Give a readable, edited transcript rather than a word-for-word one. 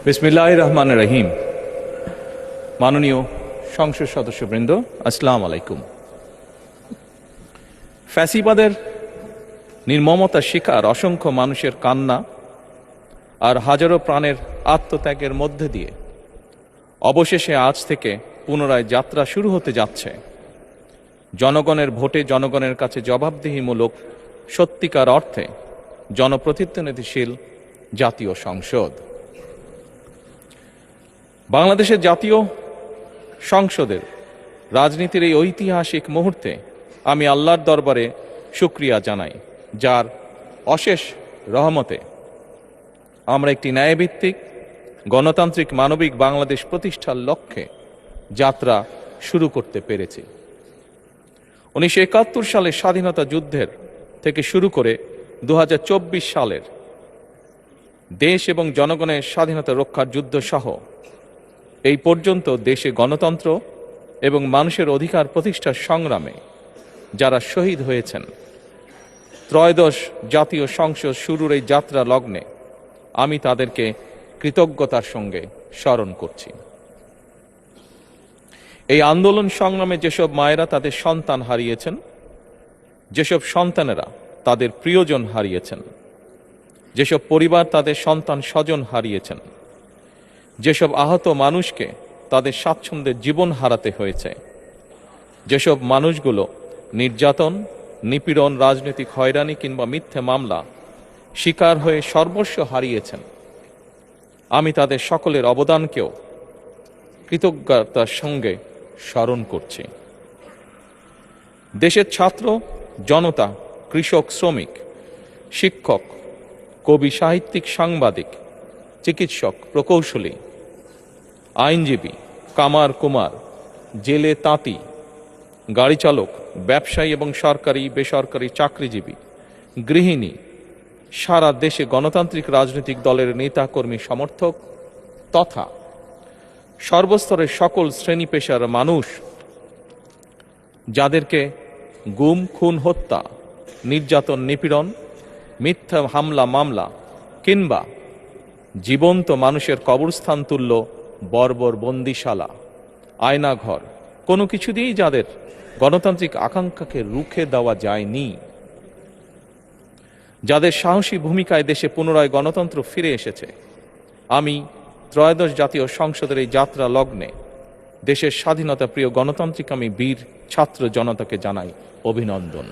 বিসমিল্লাহির রহমানির রহিম। মাননীয় সংসদ সদস্যবৃন্দ, আসসালামু আলাইকুম। ফ্যাসিবাদের নির্মমতার শিকার অসংখ্য মানুষের কান্না আর হাজারো প্রাণের আত্মত্যাগের মধ্যে দিয়ে অবশেষে আজ থেকে পুনরায় যাত্রা শুরু হতে যাচ্ছে জনগণের ভোটে জনগণের কাছে জবাবদিহিমূলক সত্যিকার অর্থে জনপ্রতিনিধিশীল জাতীয় সংসদ। বাংলাদেশের জাতীয় সংসদের রাজনীতির এই ঐতিহাসিক মুহূর্তে আমি আল্লাহর দরবারে শুকরিয়া জানাই, যার অশেষ রহমতে আমরা একটি ন্যায়ভিত্তিক গণতান্ত্রিক মানবিক বাংলাদেশ প্রতিষ্ঠার লক্ষ্যে যাত্রা শুরু করতে পেরেছি। 1971 সালের স্বাধীনতা যুদ্ধের থেকে শুরু করে 2024 সালের দেশ এবং জনগণের স্বাধীনতা রক্ষার যুদ্ধ সহ এই পর্যন্ত দেশে গণতন্ত্র এবং মানুষের অধিকার প্রতিষ্ঠার সংগ্রামে যারা শহীদ হয়েছেন, ত্রয়োদশ জাতীয় সংসদ শুরুর এই যাত্রা লগ্নে আমি তাদেরকে কৃতজ্ঞতার সঙ্গে স্মরণ করছি। এই আন্দোলন সংগ্রামে যেসব মায়েরা তাদের সন্তান হারিয়েছেন, যেসব সন্তানেরা তাদের প্রিয়জন হারিয়েছেন, যেসব পরিবার তাদের সন্তান স্বজন হারিয়েছেন, যেসব আহত মানুষকে তাদের স্বাচ্ছন্দ্যের জীবন হারাতে হয়েছে, যেসব মানুষগুলো নির্যাতন, নিপীড়ন, রাজনৈতিক হয়রানি কিংবা মিথ্যে মামলা শিকার হয়ে সর্বস্ব হারিয়েছেন, আমি তাদের সকলের অবদানকেও কৃতজ্ঞতার সঙ্গে স্মরণ করছি। দেশের ছাত্র জনতা, কৃষক, শ্রমিক, শিক্ষক, কবি, সাহিত্যিক, সাংবাদিক, চিকিৎসক, প্রকৌশলী, আইনজীবী, কামার কুমার, জেলে তাঁতি, গাড়ি চালক, ব্যবসায়ী এবং সরকারি বেসরকারি চাকরিজীবী, গৃহিণী, সারা দেশে গণতান্ত্রিক রাজনৈতিক দলের নেতা কর্মী সমর্থক তথা সর্বস্তরের সকল শ্রেণী পেশার মানুষ যাদেরকে গুম, খুন, হত্যা, নির্যাতন, নিপীড়ন, মিথ্যা হামলা মামলা কিংবা জীবন্ত মানুষের কবরস্থান তুল্য বর্বর বন্দিশালা, আয়নাঘর, কোনো কিছু দিয়েই যাদের গণতান্ত্রিক আকাঙ্ক্ষাকে রুখে দেওয়া যায়নি, যাদের সাহসী ভূমিকায় দেশে পুনরায় গণতন্ত্র ফিরে এসেছে, আমি ত্রয়োদশ জাতীয় সংসদের এই যাত্রা লগ্নে দেশের স্বাধীনতা প্রিয় গণতান্ত্রিক আমি বীর ছাত্র জনতাকে জানাই অভিনন্দন।